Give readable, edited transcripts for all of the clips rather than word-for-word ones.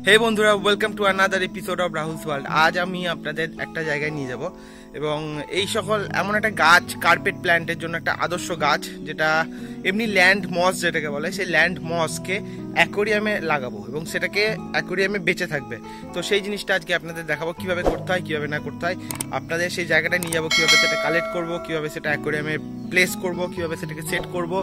হে বন্ধুরা, welcome to another episode of Rahul's world. আজ আমি আপনাদের একটা জায়গায় নিয়ে যাব এবং এই সকল এমন একটা গাছ, কার্পেট প্ল্যান্টের জন্য একটা আদর্শ গাছ, যেটা এমনি ল্যান্ড মস যেটাকে বলে, সেই ল্যান্ড মসকে অ্যাকোরিয়ামে লাগাবো এবং সেটাকে অ্যাকোরিয়ামে বেঁচে থাকবে। তো সেই জিনিসটা আজকে আপনাদের দেখাবো কীভাবে করতে হয়, কীভাবে না করতে হয়। আপনাদের সেই জায়গাটা নিয়ে যাবো, কীভাবে সেটা কালেক্ট করবো, কীভাবে সেটা অ্যাকোরিয়ামে প্লেস করব, কীভাবে সেটাকে সেট করব,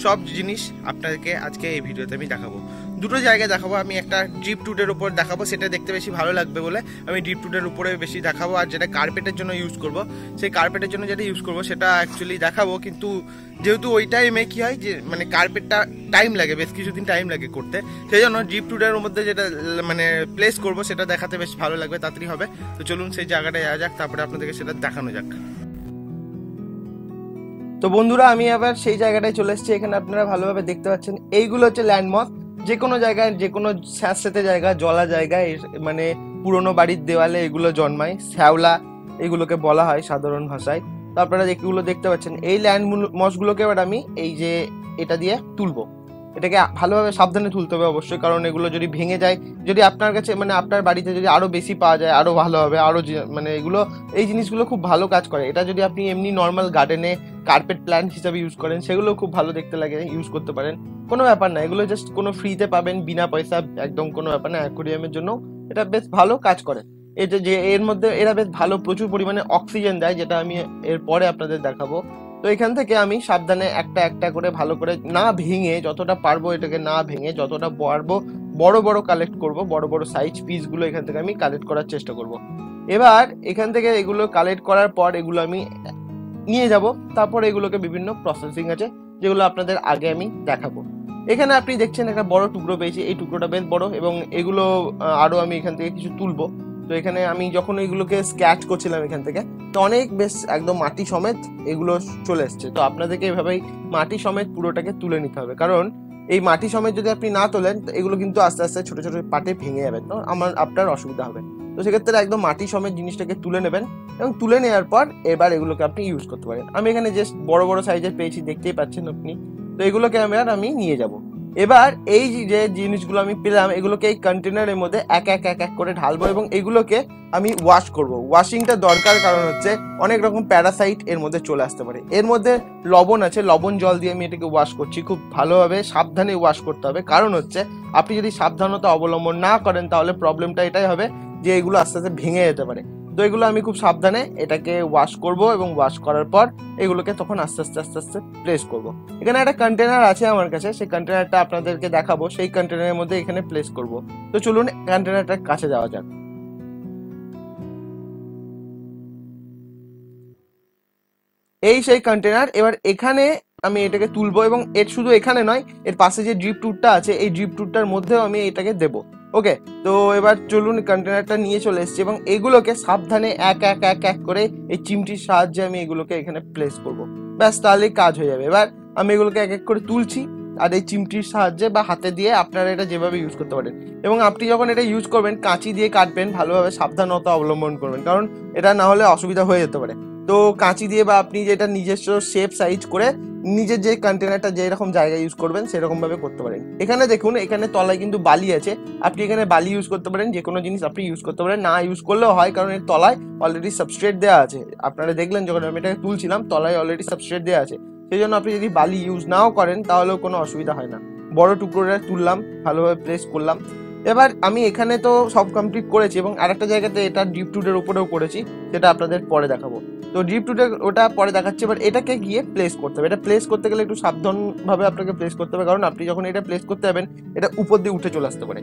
সব জিনিস আপনাদেরকে আজকে এই ভিডিওতে আমি দেখাবো। দুটো জায়গায় দেখাবো। আমি একটা ড্রিপ টুটের উপর দেখাবো, সেটা দেখতে বেশি ভালো লাগবে বলে আমি ড্রিপ টুটের উপরে বেশি দেখাবো। আর যেটা কার্পেটের জন্য ইউজ করব, সেই কার্পেটের জন্য যেটা ইউজ করব সেটা অ্যাকচুয়ালি দেখাবো, কিন্তু যেহেতু ওই টাইমে কী হয় যে মানে কার্পেটটা টাইম লাগে, বেশ কিছুদিন টাইম লাগে করতে, সেই জন্য ড্রিপ টুটের মধ্যে যেটা মানে প্লেস করব সেটা দেখাতে বেশ ভালো লাগবে, তাড়াতাড়ি হবে। তো চলুন সেই জায়গাটায় যাওয়া যাক, তারপরে আপনাদেরকে সেটা দেখানো যাক। তো বন্ধুরা, আমি আবার সেই জায়গাটায় চলে এসেছি। এখানে আপনারা ভালোভাবে দেখতে পাচ্ছেন, এইগুলো হচ্ছে ল্যান্ডমার্ক। যে কোনো জায়গায়, যে কোনো স্যাঁতস্যাঁতে জায়গা, জলা জায়গায়, মানে পুরোনো বাড়ির দেওয়ালে এগুলো জন্মায়। শ্যাওলা এগুলোকে বলা হয় সাধারণ ভাষায়। তো আপনারা যেগুলো দেখতে পাচ্ছেন, এই ল্যান্ড মসগুলোকে এবার আমি এই যে এটা দিয়ে তুলবো। এটাকে ভালোভাবে সাবধানে তুলতে হবে অবশ্যই, কারণ এগুলো যদি ভেঙে যায়, যদি আপনার কাছে মানে আপনার বাড়িতে যদি আরো বেশি পাওয়া যায় আরো ভালো হবে। আরো মানে এগুলো, এই জিনিসগুলো খুব ভালো কাজ করে। এটা যদি আপনি এমনি নর্মাল গার্ডেনে কার্পেট প্ল্যান্ট হিসাবে ইউজ করেন, সেগুলো খুব ভালো দেখতে লাগে, ইউজ করতে পারেন, কোনো ব্যাপার না। এগুলো জাস্ট কোনো ফ্রিতে পাবেন, বিনা পয়সা, একদম কোনো ব্যাপার না। অ্যাকোরিয়ামের জন্য এটা বেশ ভালো কাজ করে। এটা যে এর মধ্যে এরা বেশ ভালো প্রচুর পরিমাণে অক্সিজেন দেয়, যেটা আমি এর পরে আপনাদের দেখাবো। তো এখান থেকে আমি সাবধানে একটা একটা করে ভালো করে না ভেঙে, যতটা পারবো এটাকে না ভেঙে, যতটা পারবো বড় বড় কালেক্ট করব, বড় বড় সাইজ পিসগুলো এখান থেকে আমি কালেক্ট করার চেষ্টা করব। এবার এখান থেকে এগুলো কালেক্ট করার পর এগুলো আমি নিয়ে যাব, তারপর এগুলোকে বিভিন্ন প্রসেসিং আছে যেগুলো আপনাদের আগে আমি দেখাবো। এখানে আপনি দেখছেন একটা বড় টুকরো পেয়েছি, এই টুকরোটা বেশ বড়, এবং এগুলো আরো আমি এখান থেকে কিছু তুলবো। তো এখানে আমি যখন এগুলোকে স্ক্যাচ করছিলাম এখান থেকে, তো অনেক বেশ একদম মাটি সমেত এগুলো চলে এসছে। তো আপনাদেরকে এভাবেই মাটি সমেত পুরোটাকে তুলে নিতে হবে, কারণ এই মাটি সমেত যদি আপনি না তোলেন, এগুলো কিন্তু আস্তে আস্তে ছোট ছোট পার্টে ভেঙে যাবে, তো আপনার অসুবিধা হবে। তো সেক্ষেত্রে একদম মাটি সমেত জিনিসটাকে তুলে নেবেন, এবং তুলে নেওয়ার পর এবার এগুলোকে আপনি ইউজ করতে পারেন। আমি এখানে জাস্ট বড় বড় সাইজের পেয়েছি, দেখতেই পাচ্ছেন আপনি। তো এগুলোকে আমি নিয়ে যাব। এবার এই যে জিনিসগুলো আমি পেলাম, এগুলোকে এই কন্টেনারের মধ্যে এক এক এক এক করে ঢালবো, এবং এগুলোকে আমি ওয়াশ করব। ওয়াশিংটা দরকার, কারণ হচ্ছে অনেক রকম প্যারাসাইট এর মধ্যে চলে আসতে পারে। এর মধ্যে লবণ আছে, লবণ জল দিয়ে আমি এটাকে ওয়াশ করছি। খুব ভালোভাবে সাবধানে ওয়াশ করতে হবে, কারণ হচ্ছে আপনি যদি সাবধানতা অবলম্বন না করেন, তাহলে প্রবলেমটা এটাই হবে যে এগুলো আস্তে আস্তে ভেঙে যেতে পারে। তো এগুলো আমি খুব সাবধানে এটাকে ওয়াশ করব, এবং ওয়াশ করার পর এগুলোকে তখন আস্তে আস্তে আস্তে আস্তে প্লেস করব। এখানে একটা কন্টেনার আছে আমার কাছে, সেই কন্টেনারটা আপনাদেরকে দেখাবো। সেই কন্টেনারের মধ্যে এখানে প্লেস করব। তো চলুন কন্টেনারটার কাছে যাওয়া যাক। এই সেই কন্টেনার। এবার এখানে আমি এটাকে তুলবো, এবং এর শুধু এখানে নয়, এর পাশে যে ড্রিপ টুটটা আছে, এই ড্রিপ টুটটার মধ্যেও আমি এটাকে দেবো। ওকে, তো এবার চলুন কন্টেনারটা নিয়ে চলে এসেছি, এবং এগুলোকে সাবধানে এক এক এক এক করে এই চিমটির সাহায্যে আমি এগুলোকে এখানে প্লেস করব। ব্যাস, তাহলেই কাজ হয়ে যাবে। এবার আমি এগুলোকে এক এক করে তুলছি, আর এই চিমটির সাহায্যে বা হাতে দিয়ে আপনারা এটা যেভাবে ইউজ করতে পারেন। এবং আপনি যখন এটা ইউজ করবেন, কাঁচি দিয়ে কাটবেন, ভালোভাবে সাবধানতা অবলম্বন করবেন, কারণ এটা না হলে অসুবিধা হয়ে যেতে পারে। তো কাঁচি দিয়ে বা আপনি যেটা নিজস্ব শেপ সাইজ করে নিজের যে কন্টেনারটা যেরকম জায়গায় ইউজ করবেন সেরকম ভাবে করতে পারেন। এখানে দেখুন, এখানে তলায় কিন্তু বালি আছে। আপনি এখানে বালি ইউজ করতে পারেন, যে কোনো জিনিস আপনি ইউজ করতে পারেন, না ইউজ করলেও হয়, কারণ এর তলায় অলরেডি সাবস্ট্রেট দেওয়া আছে। আপনারা দেখলেন যখন আমি এটাকে তুলছিলাম, তলায় অলরেডি সাবস্ট্রেট দেওয়া আছে। সেই জন্য আপনি যদি বালি ইউজ নাও করেন, তাহলেও কোনো অসুবিধা হয় না। বড় টুকরোটা তুললাম, ভালোভাবে প্লেস করলাম। এবার আমি এখানে তো সব কমপ্লিট করেছি, এবং আরেকটা জায়গাতে এটা ড্রিপ টুটের উপরেও করেছি, সেটা আপনাদের পরে দেখাবো। তো ড্রিপ টুটে ওটা পরে দেখাচ্ছি। এবার এটাকে গিয়ে প্লেস করতে হবে। এটা প্লেস করতে গেলে একটু সাবধানভাবে আপনাকে প্লেস করতে হবে, কারণ আপনি যখন এটা প্লেস করতে যাবেন, এটা উপর দিয়ে উঠে চলে আসতে পারে।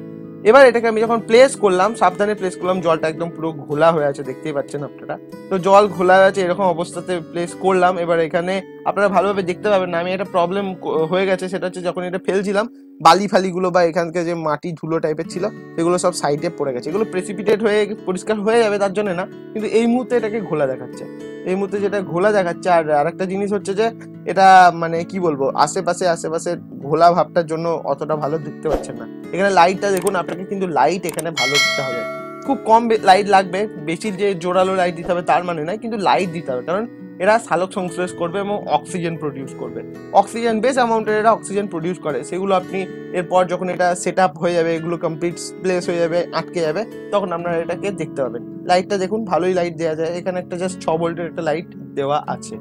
এবার এটাকে আমি যখন প্লেস করলাম, সাবধানে প্লেস করলাম, জলটা একদম পুরো ঘোলা হয়ে আছে, দেখতেই পাচ্ছেন আপনারা। তো জল ঘোলা হয়ে আছে, এরকম অবস্থাতে প্লেস করলাম। এবার এখানে আপনারা ভালোভাবে দেখতে পাবেন না, আমি একটা প্রবলেম হয়ে গেছে, সেটা হচ্ছে যখন এটা ফেলছিলাম, বালি ফালিগুলো বা এখানকার যে মাটি ধুলো টাইপের ছিল, সেগুলো সব সাইডে পড়ে গেছে। এগুলো প্রেসিপিটেট হয়ে পরিষ্কার হয়ে যাবে তার জন্য না, কিন্তু এই মুহূর্তে এটাকে ঘোলা দেখাচ্ছে। এই মুহূর্তে যেটা ঘোলা দেখাচ্ছে। আর আরেকটা জিনিস হচ্ছে যে এটা মানে কি বলবো, আশেপাশে ঘোলা ভাবটার জন্য অতটা ভালো দেখতে পাচ্ছেন না। এখানে লাইটটা দেখুন, আপনাকে কিন্তু লাইট এখানে ভালো দিতে হবে। খুব কম লাইট লাগবে, বেশি যে জোরালো লাইট দিতে হবে তার মানে নয়, কিন্তু লাইট দিতে হবে, কারণ এরা সালোক সংশ্লেষ করবে এবং অক্সিজেন প্রডিউস করবে। অক্সিজেন বেশ অ্যামাউন্টের এরা অক্সিজেন প্রডিউস করে, সেগুলো আপনি এরপর যখন এটা সেট আপ হয়ে যাবে, এগুলো কমপ্লিট প্লেস হয়ে যাবে, আটকে যাবে, তখন আপনারা এটাকে দেখতে পাবেন। লাইটটা দেখুন, ভালোই লাইট দেওয়া যায়, এখানে একটা জাস্ট 6 ভোল্টের একটা লাইট দেওয়া আছে।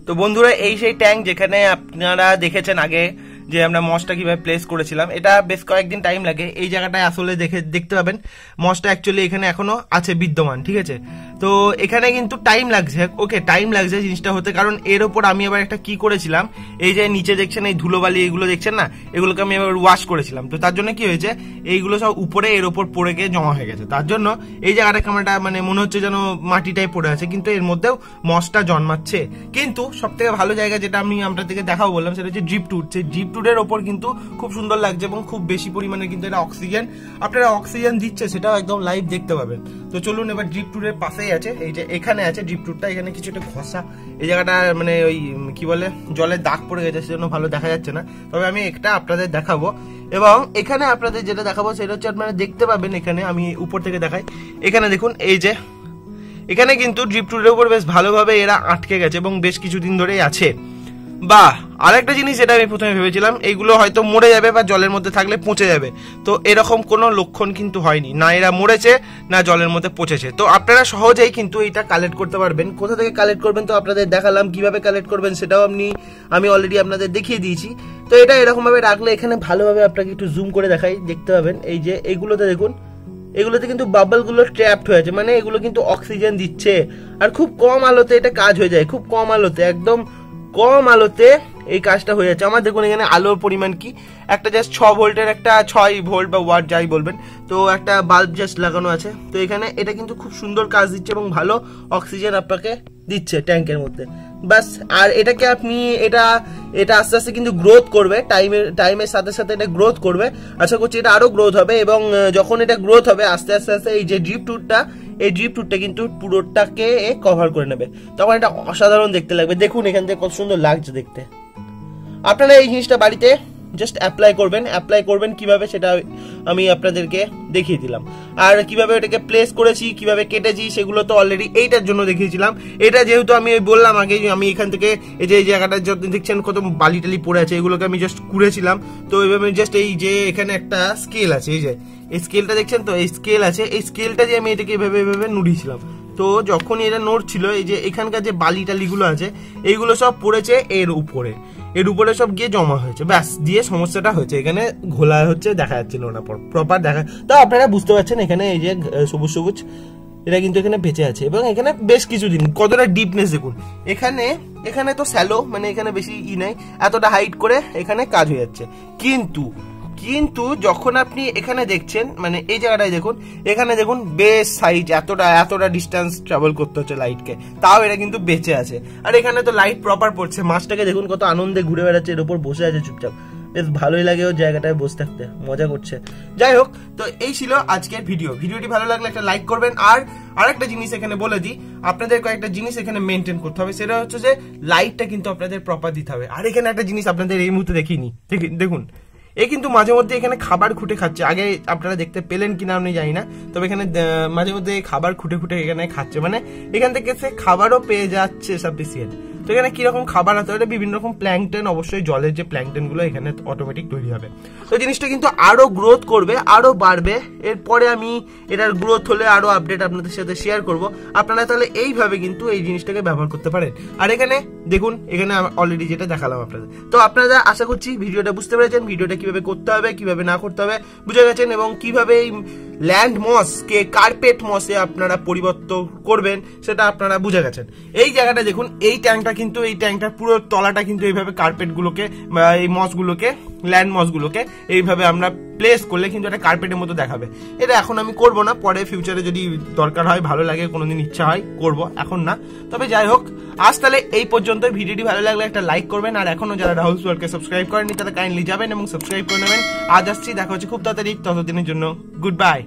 তো বন্ধুরা, এই সেই ট্যাঙ্ক যেখানে আপনারা দেখেছেন আগে যে আমরা মসটা কিভাবে প্লেস করেছিলাম। এটা বেশ কয়েকদিন টাইম লাগে, এই জায়গাটায় আসলে দেখতে পাবেন মসটা অ্যাকচুয়ালি এখানে এখনো আছে বিদ্যমান, ঠিক আছে। তো এখানে কিন্তু টাইম লাগছে, ওকে টাইম লাগছে জিনিসটা হতে, কারণ এর ওপর আমি আবার একটা কি করেছিলাম, এই যে নিচে দেখছেন এই ধুলোবালি এগুলো দেখছেন না, এগুলোকে আমি আবার ওয়াশ করেছিলাম। তো তার জন্য কি হয়েছে, এইগুলো সব উপরে এর ওপর পড়ে গিয়ে জমা হয়ে গেছে, তার জন্য এই জায়গাটা কেমনটা মানে মনে হচ্ছে যেন মাটিটাই পড়ে আছে, কিন্তু এর মধ্যেও মসটা জন্মাচ্ছে। কিন্তু সব থেকে ভালো জায়গা যেটা আমি আপনাদেরকে দেখাবো বললাম, সেটা হচ্ছে ড্রিপ টুট। সেই ড্রিপ টুটের ওপর কিন্তু খুব সুন্দর লাগছে এবং খুব বেশি পরিমাণে কিন্তু এটা অক্সিজেন, আপনারা অক্সিজেন দিচ্ছে সেটাও একদম লাইভ দেখতে পাবেন। তো চলুন এবার ড্রিপ টুটের পাশেই আছে, এই যে এখানে আছে ড্রিপ টুটটা, এখানে কিছুটা ঘষা, এই জায়গাটা মানে ওই কি বলে জলের দাগ পড়ে গেছে, সেজন্য ভালো দেখা যাচ্ছে না, তবে আমি একটা আপনাদের দেখাবো। এবং এখানে আপনাদের যেটা দেখাবো সেটা হচ্ছে আপনারা দেখতে পাবেন, এখানে আমি উপর থেকে দেখাই, এখানে দেখুন এই যে এখানে কিন্তু ড্রিপ টুটের উপর বেশ ভালোভাবে এরা আটকে গেছে এবং বেশ কিছুদিন ধরেই আছে। বা আরেকটা জিনিস যেটা আমি প্রথমে ভেবেছিলাম, এইগুলো হয়তো মরে যাবে বা জলের মধ্যে থাকলে পচে যাবে, তো এরকম কোনো লক্ষণ কিন্তু হয়নি, না এরা মরেছে না জলের মধ্যে পচেছে। তো আপনারা সহজেই কিন্তু এটা কালেক্ট করতে পারবেন। কোথা থেকে কালেক্ট করবেন তো আপনাদের দেখালাম, কিভাবে কালেক্ট করবেন সেটাও আমি অলরেডি আপনাদের দেখিয়ে দিয়েছি। তো এটা এরকম ভাবে রাখলে এখানে ভালোভাবে আপনাকে একটু জুম করে দেখাই, দেখতে পাবেন এই যে এগুলোতে দেখুন, এগুলোতে কিন্তু বাবল গুলো ট্র্যাপড হয়েছে, মানে এগুলো কিন্তু অক্সিজেন দিচ্ছে। আর খুব কম আলোতে এটা কাজ হয়ে যায়, খুব কম আলোতে, একদম কম আলোতে এই কাজটা হয়ে যাচ্ছে। আমার দেখুন এখানে আলোর পরিমাণ কি, একটা জাস্ট 6 ভোল্টের একটা 6 ভোল্ট বা ওয়াট যাই বলবেন, তো একটা বাল্ব জাস্ট লাগানো আছে। তো এখানে এটা কিন্তু খুব সুন্দর কাজ দিচ্ছে এবং ভালো অক্সিজেন আপনাকে দিচ্ছে ট্যাঙ্কের মধ্যে, বাস। আর এটাকে আপনি এটা আস্তে আস্তে কিন্তু গ্রোথ করবে, টাইমের সাথে সাথে এটা গ্রোথ করবে। আশা করছি এটা আরো গ্রোথ হবে, এবং যখন এটা গ্রোথ হবে আস্তে আস্তে আস্তে এই যে ড্রিপ টুটটা, এই ড্রিপ টুটটা কিন্তু পুরোটাকে কভার করে নেবে, তখন এটা অসাধারণ দেখতে লাগবে। দেখুন এখান থেকে কত সুন্দর লাগছে দেখতে। আপনারা এই জিনিসটা বাড়িতে জাস্ট অ্যাপ্লাই করবেন কিভাবে সেটা আমি আপনাদেরকে দেখিয়ে দিলাম। আর কিভাবে এটাকে প্লেস করেছি, কিভাবে কেটেছি, সেগুলো তো অলরেডি এইটার জন্য দেখিয়েছিলাম। এটা যেহেতু আমি বললাম আগে, আমি এখান থেকে এই যে এই জায়গাটা যত দেখছেন কত বালি টালি পড়ে আছে, এগুলোকে আমি জাস্ট কুড়েছিলাম। তো এইভাবে জাস্ট এই যে এখানে একটা স্কেল আছে, এই যে এই স্কেলটা দেখছেন, তো এই স্কেল আছে, এই স্কেলটা দিয়ে আমি এটাকে এভাবে নুড়িয়েছিলাম। তো যখনই এটা নড়ছিল, এই যে এখানকার যে বালি টালিগুলো আছে এইগুলো সব পড়েছে এর উপরে সব গিয়ে জমা হয়েছে, ব্যাস দিয়ে সমস্যাটা হয়েছে। এখানে ঘোলা হচ্ছে, দেখা যাচ্ছে না প্রপার দেখা। তো আপনারা বুঝতে পারছেন এখানে এই যে সবুজ সবুজ এটা কিন্তু এখানে বেঁচে আছে, এবং এখানে বেশ কিছুদিন কতটা ডিপনেস দেখুন। এখানে তো স্যালো, মানে এখানে বেশি নাই, এতটা হাইট করে এখানে কাজ হয়ে যাচ্ছে। কিন্তু যখন আপনি এখানে দেখছেন, মানে এই জায়গাটায় দেখুন, এখানে দেখুন বেশ সাইজ, এতটা ডিস্টেন্স ট্রাভেল করতে হচ্ছে লাইটকে, তাও এটা কিন্তু বেঁচে আছে। আর এখানে তো লাইট প্রপার পড়ছে, মাছটাকে দেখুন কত আনন্দে ঘুরে বেড়াচ্ছে, এর উপর বসে আছে চুপচাপ, বেশ ভালোই লাগে ওর জায়গাটায় বসে থাকতে, মজা করছে। যাই হোক, তো এই ছিল আজকের ভিডিওটি ভালো লাগলে একটা লাইক করবেন। আর আরেকটা জিনিস এখানে বলে দিই, আপনাদের কয়েকটা জিনিস এখানে মেনটেন করতে হবে, সেটা হচ্ছে যে লাইটটা কিন্তু আপনাদের প্রপার দিতে হবে। আর এখানে একটা জিনিস আপনাদের এই মুহূর্তে দেখিনি, দেখুন এ কিন্তু মাঝে মধ্যে এখানে খাবার খুঁটে খাচ্ছে, আগে আপনারা দেখতে পেলেন কিনা আমি জানি না, তবে এখানে মাঝে মধ্যে খাবার খুঁটে এখানে খাচ্ছে, মানে এখান থেকে সে খাবারও পেয়ে যাচ্ছে সাফিসিয়েন্ট। তো এখানে কিরকম খাবার আছে, ওটা বিভিন্ন রকম প্ল্যাঙ্কটন, অবশ্যই জলের যে প্ল্যাঙ্কটন গুলো এখানে অটোমেটিক তৈরি হবে। তো জিনিসটা কিন্তু আরো গ্রোথ করবে, আরো বাড়বে। এরপরে আমি এটার গ্রোথ হলে আরো আপডেট আপনাদের সাথে শেয়ার করব। আপনারা তাহলে এইভাবে কিন্তু এই জিনিসটাকে ব্যবহার করতে পারেন। আর এখানে দেখুন, এখানে অলরেডি যেটা দেখালাম আপনাদের, তো আপনারা আশা করছি ভিডিওটা বুঝতে পেরেছেন, ভিডিওটা কিভাবে করতে হবে, কিভাবে না করতে হবে বুঝে গেছেন, এবং কিভাবে এই ল্যান্ড মসকে কার্পেট মসে আপনারা পরিবর্তন করবেন সেটা আপনারা বুঝে গেছেন। এই জায়গাটা দেখুন, এই ট্যাঙ্কটার পুরো তলাটা কিন্তু এইভাবে কার্পেট গুলোকে, এই মসগুলোকে, ল্যান্ড মসগুলোকে এইভাবে আমরা প্লেস করলে কিন্তু একটা কার্পেটের মতো দেখাবে। এটা এখন আমি করব না, পরে ফিউচারে যদি দরকার হয়, ভালো লাগে, কোনোদিন ইচ্ছা হয় করব, এখন না। তবে যাই হোক, আজ তাহলে এই পর্যন্ত। ভিডিওটি ভালো লাগলে একটা লাইক করবেন, আর এখনো যারা রাহুলস ওয়ার্ল্ডকে সাবস্ক্রাইব করেননি তারা কাইন্ডলি যাবেন এবং সাবস্ক্রাইব করে নেবেন। আজ আসছি, দেখা হচ্ছে খুব তাড়াতাড়ি, ততদিনের জন্য গুড বাই।